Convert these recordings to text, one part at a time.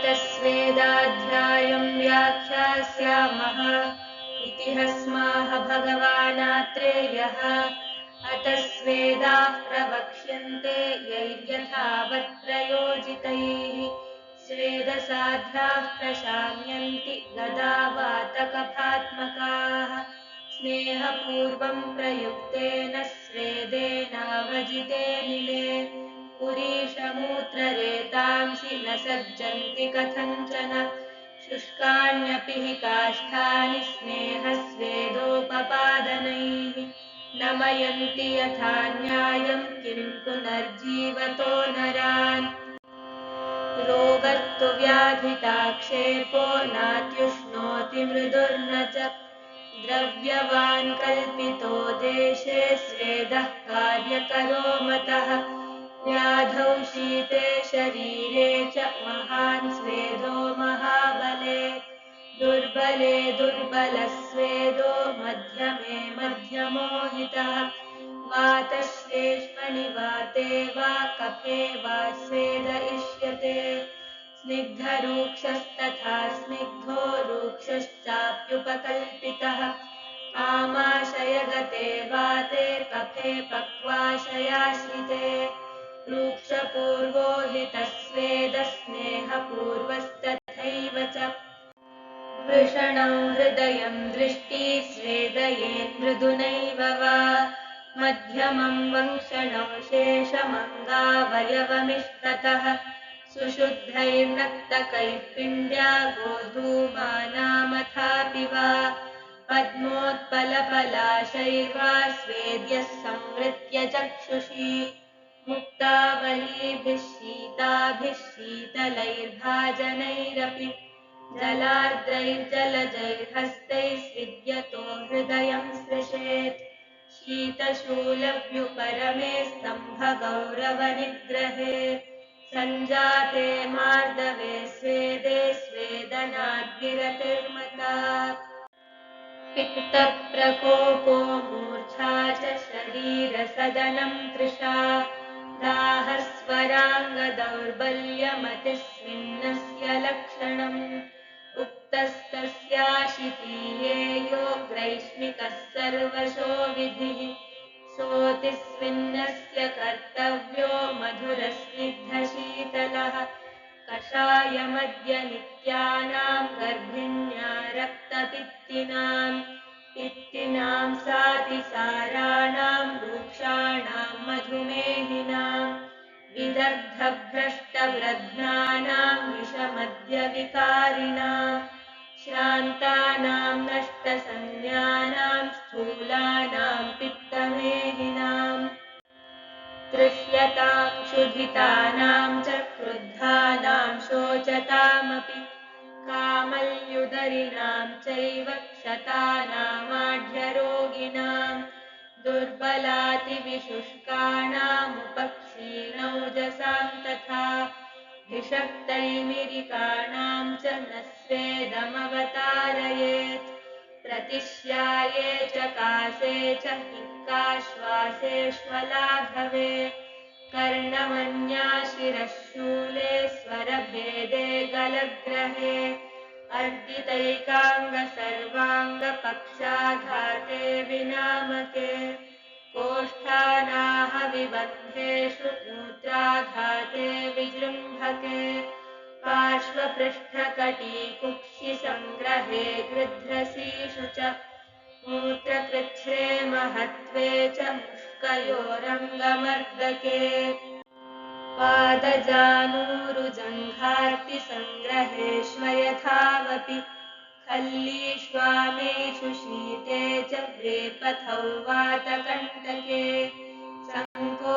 तस्वेदाध्यायं व्याख्यास्यामः इति हस्माः भगवानात्रेयः। अतस्वेदाः प्रवक्ष्यन्ते यैर्यथावत् प्रयोजितैः स्वेदसाध्याः प्रशाम्यन्ति गदावातकफात्मकाः स्नेहपूर्वं प्रयुक्तेन स्वेदेनावजिते निले पुरीशमूत्ररेतांसि न सज्जन्ति कथञ्चन शुष्काण्यपि हि काष्ठानि स्नेहस्वेदोपपादनैः नमयन्ति यथा न्यायं किं पुनर्जीवतो नरान् रोगस्तु व्याधिताक्षेपो नात्युष्णोति मृदुर्न च द्रव्यवान् कल्पितो देशे स्वेदः कार्यकरो मतः व्याधौ शीते शरीरे च महान् स्वेदो महाबले दुर्बले दुर्बलस्वेदो मध्यमे मध्यमो हितः वातश्लेष्मणि वाते वा कफे वा स्वेद इष्यते स्निग्धरूक्षस्तथा स्निग्धो रूक्षश्चाप्युपकल्पितः आमाशयगते वाते कफे पक्वाशयाश्रिते रूक्षपूर्वो हितस्वेदस्नेहपूर्वस्तथैव च वृषणौ हृदयं दृष्टि स्वेदयेन् मृदुनैव वा मध्यमं वंशणौ शेषमङ्गावयवमिष्टतः सुशुद्धैर्नक्तकैः पिण्ड्या गोधूमानामथापि वा पद्मोत्पलपलाशैर्वा स्वेद्यः संवृत्य चक्षुषी मुक्तावलीभिः शीताभिः शीतलैर्भाजनैरपि जलार्द्रैर्जलजैर्हस्तैः स्विद्यतो हृदयं स्पृशेत् शीतशूलव्युपरमे स्तम्भगौरवनिग्रहे सञ्जाते मार्दवे स्वेदे स्वेदनाद्विरतिर्मता पित्तप्रकोपो मूर्च्छा च शरीरसदनं तृषा दाहस्वराङ्गदौर्बल्यमतिस्विन्नस्य लक्षणम् उक्तस्तस्याशितीयेयो ग्रैष्मिकः सर्वशो विधिः सोऽतिस्विन्नस्य कर्तव्यो मधुरस्निग्धशीतलः कषायमद्य नित्यानां गर्भिण्या रक्तपित्तिनां पित्तिनां सातिसाराणां रूक्षाणां मधुमेहिनां विदग्धभ्रष्टवृद्धानां विषमद्यविकारिणां श्रान्तानां नष्टसंज्ञानां स्थूलानां पित्तमेहिनां तृष्यतां क्षुधितानां च क्रुद्धानां शोचतामपि कामल्युदरिणां चैव क्षतानामाढ्यरोगिणां दुर्बलातिविशुष्काणामुपक्षीणौजसां तथा भिषक्तैमिरिकाणां च न स्वेदमवतारयेत् प्रतिश्याये च कासे च हिक्काश्वासेष्वलाघवे कर्णमन्याशिरःशूले स्वरभेदे गलग्रहे अर्दितैकाङ्गसर्वाङ्गपक्षाघाते विनामके कोष्ठानाहविबन्धेषु मूत्राघाते विजृम्भके पार्श्वपृष्ठकटीकुक्षिसङ्ग्रहे गृध्रसीषु च मूत्रकृच्छ्रे महत्त्वे च मुष्कयोरङ्गमर्दके पादजानूरुजङ्घार्तिसङ्ग्रहेष्वयथावपि खल्लीष्वामेषु शीते च व्रेपथौ वातकण्टके सङ्कोचायामशूलेषु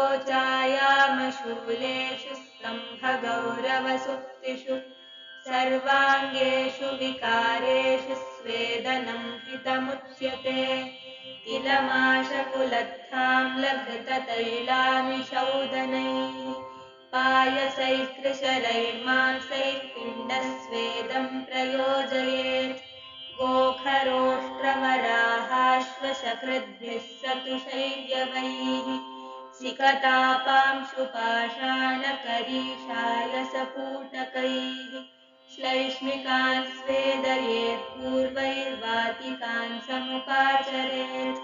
स्तम्भगौरवसुप्तिषु सर्वाङ्गेषु विकारेषु स्वेदनं हितमुच्यते तिलमाशकुलत्थाम्लघृततैलामिषौदनैः पायसैः कृशरैर्मांसैः पिण्डस्वेदं प्रयोजयेत् गोखरोष्ट्रवराहाश्वशकृद्भिः सतुषैर्यवैः सिकतापांशुपाषाणकरीशालसपूटकैः चैष्णिकान् स्वेदयेत् पूर्वैर्वातिकान् समुपाचरेत्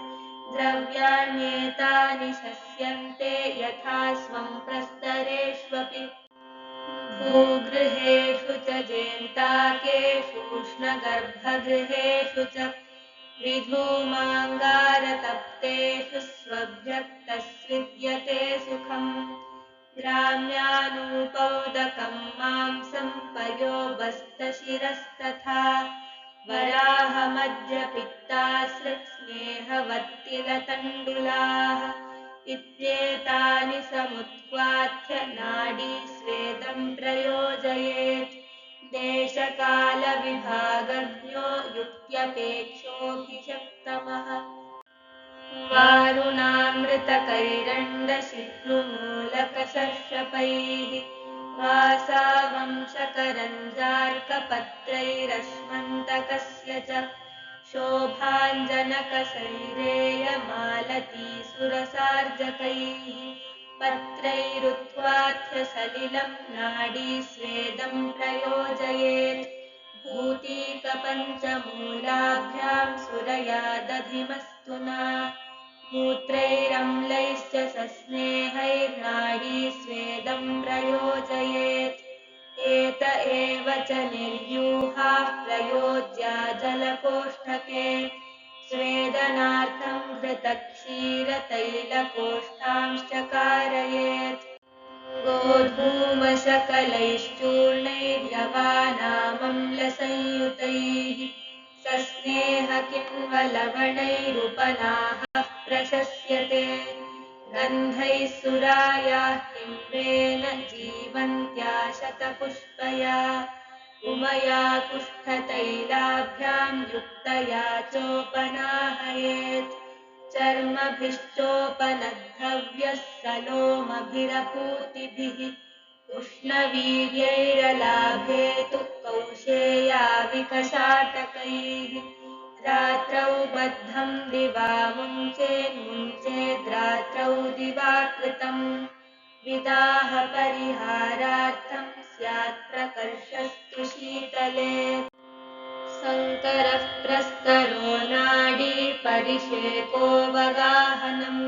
द्रव्याण्येतानि शस्यन्ते यथा स्वं प्रस्तरेष्वपि भूगृहेषु च जेन्ताकेषु उष्णगर्भगृहेषु च विधूमाङ्गारतप्तेषु स्वभ्यक्तस्विद्यते सुखम् ग्राम्यानूपौदकं मांसं पयोबस्तशिरस्तथा वराहमध्यपित्तासृक्स्नेहवत्तिलतण्डुलाः इत्येतानि समुत्क्वाथ्य नाडीस्वेदं प्रयोजयेत् देशकालविभागज्ञो युक्त्यपेक्षोऽभिषक्तमः वारुणामृतकैरण्डशिक्रुमूलकशर्षपैः वासावंशकरञ्जार्कपत्रैरश्मन्तकस्य च शोभाञ्जनकशैरेयमालतीसुरसार्जकैः पत्रैरुत्वाथ्य नाडीस्वेदं प्रयोजयेत् भूतिकपञ्चमूलाभ्यां सुरया दधिमस्तुना मूत्रैरम्लैश्च सस्नेहैर्नाडीस्वेदं प्रयोजयेत् एत एव च निर्व्यूहाः प्रयोज्या जलकोष्ठके स्वेदनार्थं घृतक्षीरतैलकोष्ठांश्च कारयेत् गोधूमशकलैश्चूर्णैर्यवानामम्लसंयुतैः सस्नेहकिण्वलवणैरुपनाः प्रशस्यते गन्धैः सुरायाः किम्बेन जीवन्त्या शतपुष्पया उमया कुष्ठतैलाभ्यां युक्तया चोपनाहयेत् चर्मभिश्चोपनद्धव्यः सलोमभिरपूतिभिः उष्णवीर्यैरलाभेतु कौशेयाविकशाटकैः रात्रौ बद्धं दिवा मुञ्चेद्रात्रौ दिवा कृतम् विदाहपरिहारार्थं स्यात् प्रकर्षस्तु शीतले शङ्करः प्रस्तरो नाडी परिषेकोऽवगाहनम्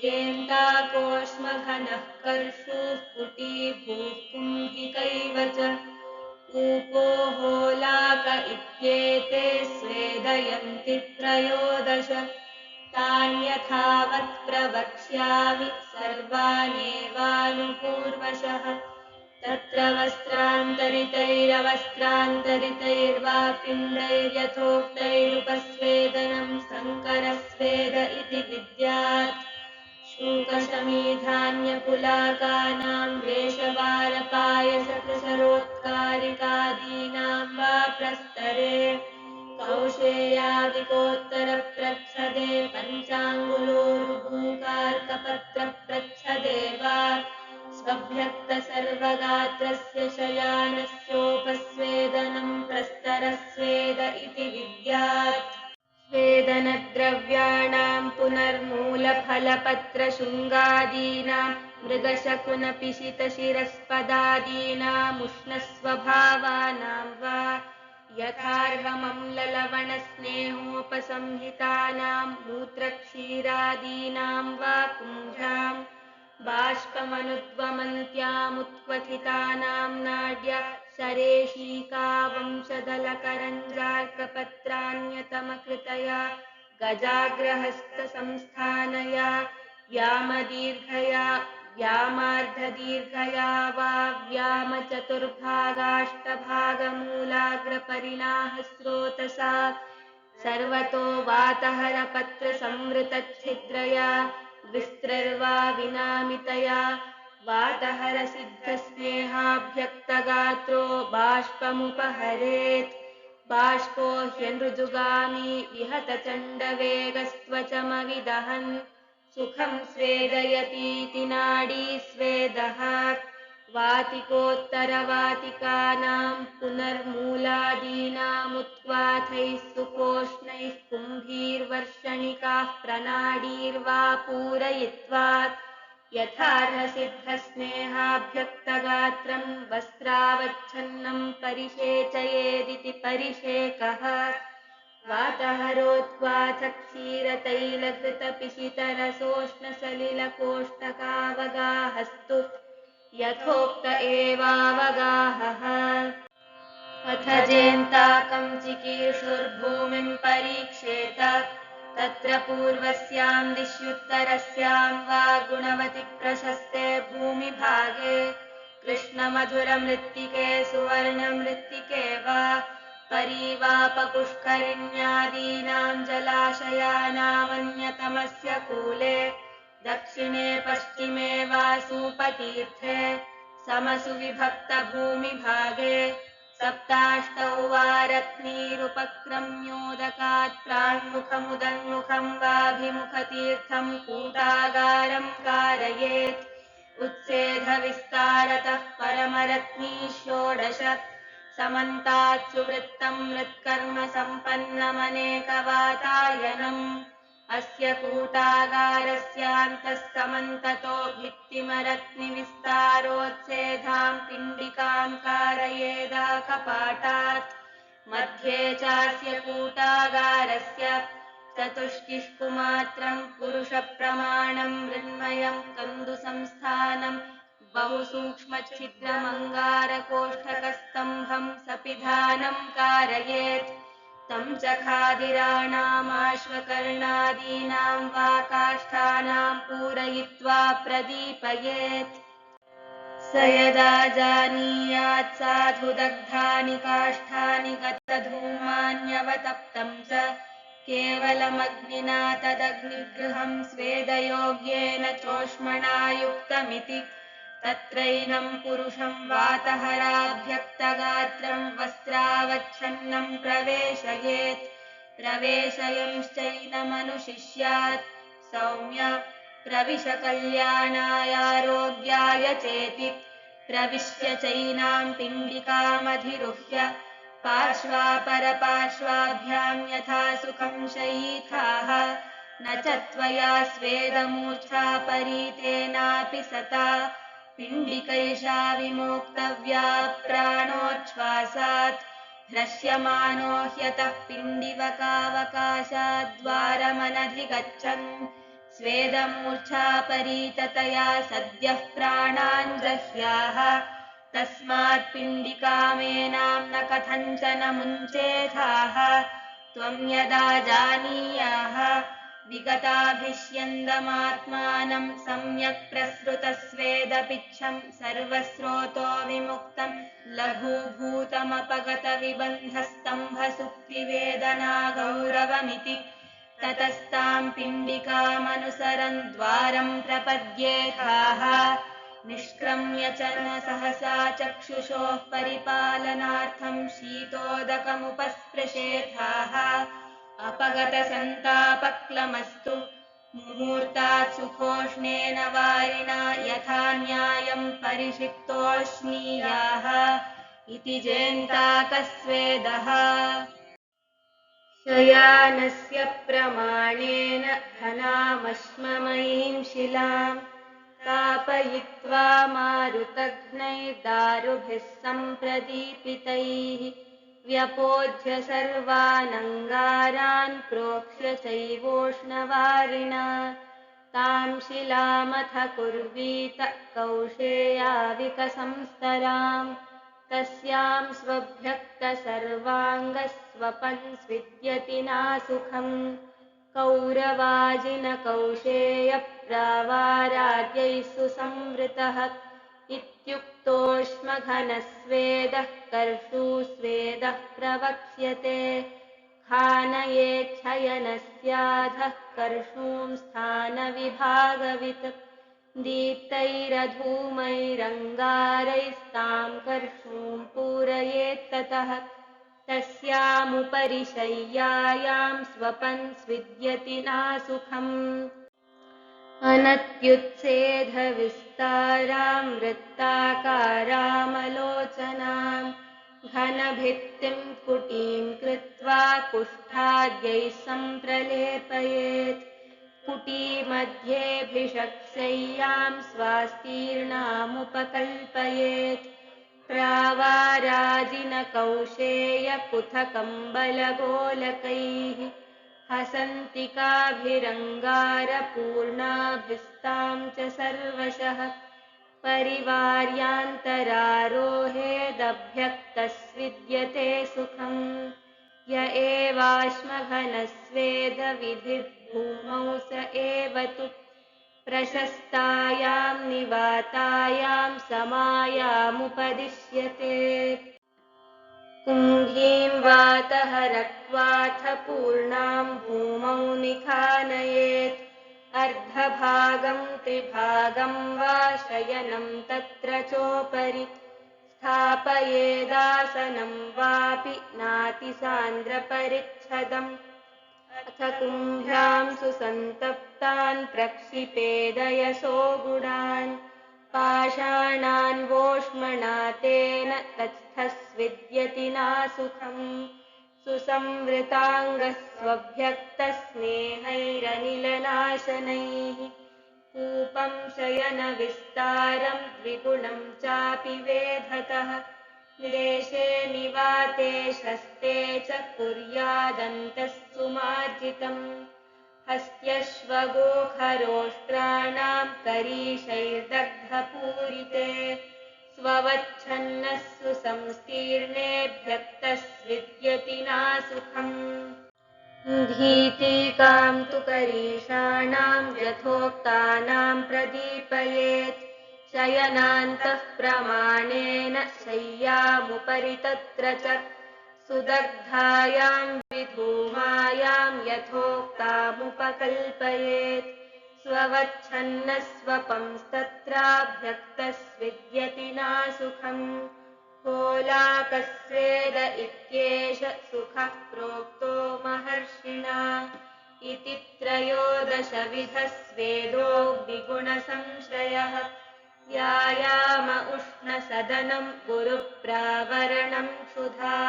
जेन्ताकोष्मघनः कर्षुः कुटीभूः कुम्भिकैव च कूपो होलाक इत्येते स्वेदयन्ति त्रयोदश तान्यथावत् प्रवक्ष्यामि सर्वानेवानुपूर्वशः तत्र वस्त्रान्तरितैरवस्त्रान्तरितैर्वा पिण्डैर्यथोक्तैरुपस्वेदनं शङ्करस्वेद इति विद्यात् शूकशमीधान्यकुलाकानां वेषवारपायसकृशरोत्कारिकादीनां वा प्रस्तरे कौशेयादिकोत्तरप्रच्छदे पञ्चाङ्गुलोरुभूकार्कपत्रप्रच्छदे वा स्वभ्यक्तसर्वगात्रस्य शयानस्योपस्वेदनं प्रस्तरस्वेद इति विद्यात् स्वेदनद्रव्याणां पुनर्मूलफलपत्रशृङ्गादीनां मृगशकुनपिशितशिरस्पदादीनामुष्णस्वभावानां वा यथार्हमम्ललवणस्नेहोपसंहितानां मूत्रक्षीरादीनां वा कुम्भ्यां बाष्पमनुद्वमन्त्यामुत्क्वथितानां नाड्या शरेशीकावंशदलकरञ्जार्कपत्रान्यतमकृतया गजाग्रहस्तसंस्थानया व्यामदीर्घया व्यामार्धदीर्घया वा व्यामचतुर्भागाष्टभागमूलाग्रपरिणाहस्रोतसा सर्वतो वातहरपत्रसंवृतच्छिद्रया विस्त्रर्वा विनामितया वातहरसिद्धस्नेहाभ्यक्तगात्रो बाष्पमुपहरेत् बाष्पो ह्यनृजुगामी विहतचण्डवेगस्त्वचमविदहन् सुखं स्वेदयतीति नाडी स्वेदः वातिकोत्तरवातिकानां पुनर्मूलादीनामुत्क्वाथैः सुकोष्णैः कुम्भीर्वर्षणिकाः प्रनाडीर्वा पूरयित्वा यथार्हसिद्धस्नेहाभ्यक्तगात्रं वस्त्रावच्छन्नं परिषेचयेदिति परिषेकः वातहरोत्वाथ क्षीरतैलघृतपिशितरसोष्णसलिलकोष्ठकावगाहस्तु यथोक्त एवावगाहः अथ जेन्ताकं चिकीर्षुर्भूमिं परीक्षेत तत्र पूर्वस्यां दिश्युत्तरस्यां वा गुणवति प्रशस्ते भूमिभागे कृष्णमधुरमृत्तिके सुवर्णमृत्तिके वा परीवापपुष्करिण्यादीनां जलाशयानामन्यतमस्य कूले दक्षिणे पश्चिमे वा सूपतीर्थे समसु विभक्तभूमिभागे सप्ताष्टौ वा रत्नीरुपक्रम्योदकात् प्राङ्मुखमुदन्मुखं वाभिमुखतीर्थं कूटागारं कारयेत् उत्सेधविस्तारतः परमरत्नी षोडश समन्तात् सुवृत्तं मृत्कर्म सम्पन्नमनेकवातायनम् अस्य कूटागारस्यान्तः समन्ततो भित्तिमरत्निविस्तारोत्सेधां पिण्डिकां कारयेदाकपाटात् मध्ये चास्य कूटागारस्य चतुष्किष्कुमात्रं पुरुषप्रमाणं मृण्मयं कन्दुसंस्थानं बहुसूक्ष्मच्छिद्रमङ्गारकोष्ठकस्तम्भं सपिधानं कारयेत् तं च खादिराणामाश्वकर्णादीनां वा काष्ठानां पूरयित्वा प्रदीपयेत् स यदा जानीयात् साधु दग्धानि काष्ठानि गतधूमान्यवतप्तं च केवलमग्निना तदग्निगृहं स्वेदयोग्येन चोष्मणा युक्तमिति तत्रैनं पुरुषं वातहराभ्यक्तगात्रं वस्त्रावच्छन्नं प्रवेशयेत् प्रवेशयंश्चैनमनुशिष्यात् सौम्य प्रविश कल्याणायारोग्याय चेति प्रविश्य चैनां पिण्डिकामधिरुह्य पार्श्वापरपार्श्वाभ्यां यथा सुखं शयीथाः न च त्वया स्वेदमूर्च्छा परीतेनापि सता पिण्डिकैषा विमोक्तव्या प्राणोच्छ्वासात् ह्रस्यमानो ह्यतः पिण्डिवकावकाशाद्वारमनधिगच्छन् स्वेदमूर्च्छा परीततया सद्यः प्राणान् जह्याः तस्मात् पिण्डिकामेनां न कथञ्चन मुञ्चेथाः त्वं यदा जानीयाः विगताभिष्यन्दमात्मानं सम्यक् प्रसृतस्वेदपिच्छं सर्वस्रोतो विमुक्तं लघूभूतमपगतविबन्धस्तम्भसुप्तिवेदना गौरवमिति ततस्तां पिण्डिकामनुसरन् द्वारं प्रपद्येथाः निष्क्रम्य च न सहसा चक्षुषोः परिपालनार्थं शीतोदकमुपस्पृशेथाः अपगतसन्तापक्लमस्तु मुहूर्तात् सुखोष्णेन वारिणा यथा न्यायं परिषिक्तोष्णीयाः इति जेन्ताकस्वेदः शयानस्य प्रमाणेन घनामश्ममयीं शिलां तापयित्वा मारुतघ्नैर्दारुभिः सम्प्रदीपितैः व्यपोध्य सर्वानङ्गारान् प्रोक्ष्य चैवोष्णवारिणा तां शिलामथ कुर्वीत कौशेयाविकसंस्तराम् तस्यां स्वभ्यक्तसर्वाङ्गस्वपन् स्विद्यति नासुखम् कौरवाजिनकौशेयप्रावाराद्यैः सुसंवृतः इत्युक्तोष्मघनस्वेदः कर्षूस्वेदः प्रवक्ष्यते खानयेच्छयनस्याधः कर्षूं स्थानविभागवित् दीप्तैरधूमैरङ्गारैस्तां कर्षूं पूरयेत्ततः तस्यामुपरि शय्यायां स्वपन् स्विद्यति नासुखम् अनत्युत्सेधविस्तारां वृत्ताकारामलोचनां घनभित्तिं कुटीं कृत्वा कुष्ठाद्यैः सम्प्रलेपयेत् पुटीमध्येऽभिषक्ष्यय्यां स्वास्तीर्णामुपकल्पयेत् प्रावाराजिनकौशेयकुथकम्बलगोलकैः हसन्तिकाभिरङ्गारपूर्णाभिस्तां च सर्वशः परिवार्यान्तरारोहेदभ्यक्तस्विद्यते सुखम् य एवाश्मघनस्वेदविधिर्भूमौ स एव तु प्रशस्तायां निवातायां समायामुपदिश्यते कुम्भीं वातः रक्त्वाथ पूर्णां भूमौ निखानयेत् अर्धभागं त्रिभागं वा शयनं तत्र चोपरि स्थापयेदासनं वापि नातिसान्द्रपरिच्छदम् अथ कुम्भ्यां सुसन्तप्तान् प्रक्षिपेदयसो गुणान् पाषाणान् वोष्मणा तेन तत्स्थस्विद्यति नासुखम् सुसंवृताङ्गस्वभ्यक्तस्नेहैरनिलनाशनैः कूपं शयनविस्तारं द्विगुणं चापि वेधतः देशे निवाते शस्ते च कुर्यादन्तः सुमार्जितम् हस्त्यश्वगोखरोष्ट्राणां करीशैर्दग्धपूरिते स्ववच्छन्नः सुसंस्तीर्णेऽभ्यक्तस्विद्यति नासुखम् धीतिकां तु करीषाणां यथोक्तानां प्रदीपयेत् शयनान्तः प्रमाणेन शय्यामुपरि तत्र च सुदग्धायां विधूमायां यथोक्तामुपकल्पयेत् स्ववच्छन्नः स्वपंस्तत्राभ्यक्तस्विद्यति नासुखम् कोलाकस्वेद इत्येष सुखः प्रोक्तो महर्षिणा इति त्रयोदशविधः स्वेदोऽग्निगुणसंश्रयः व्यायाम उष्णसदनं गुरुप्रावरणं क्षुधा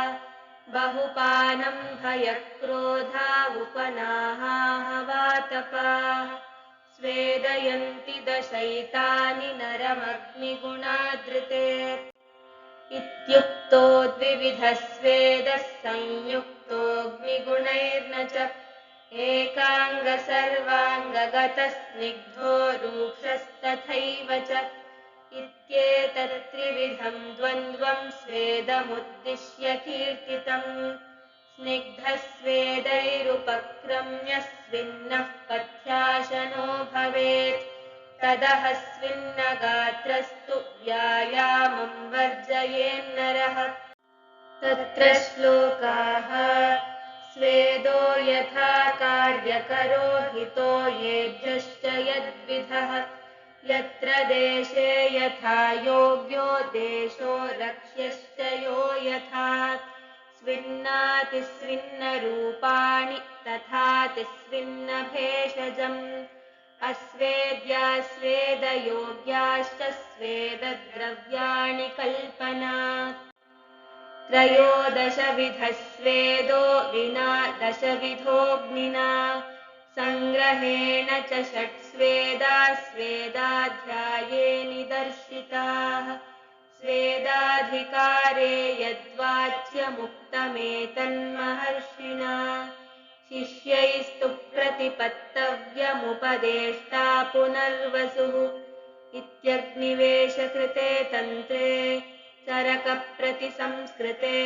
बहुपानं भयक्रोधा उपनाहाहवातपाः स्वेदयन्ति दशैतानि नरमग्निगुणाधृते इत्युक्तो द्विविधः स्वेदः संयुक्तोऽग्निगुणैर्न च एकाङ्गसर्वाङ्गगतस्निग्धो रूक्षस्तथैव च इत्येतत् त्रिविधं द्वन्द्वं स्वेदमुद्दिश्य कीर्तितम् स्निग्धस्वेदैरुपक्रम्य स्विन्नः पथ्याशनो भवेत् तदः स्विन्नगात्रस्तु व्यायामं वर्जयेन्नरः तत्र श्लोकाः स्वेदो यथा कार्यकरो हितो येभ्यश्च यद्विधः यत्र देशे यथा योग्यो देशो रक्ष्यश्च यो यथा स्विन्नातिस्विन्नरूपाणि तथातिस्विन्नभेषजम् अस्वेद्यास्वेदयोग्याश्च स्वेदद्रव्याणि कल्पना त्रयोदशविधः स्वेदो विना दशविधोऽग्निना सङ्ग्रहेण च षट्स्वेदाः स्वेदाध्याये निदर्शिताः स्वेदाधिकारे यद्वाच्यमुक्तमेतन्महर्षिणा शिष्यैस्तु प्रतिपत्तव्यमुपदेष्टा पुनर्वसुः इत्यग्निवेशकृते तन्त्रे चरकप्रतिसंस्कृते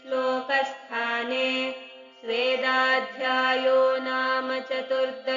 श्लोकस्थाने स्वेदाध्यायो नाम चतुर्दशोऽध्यायः।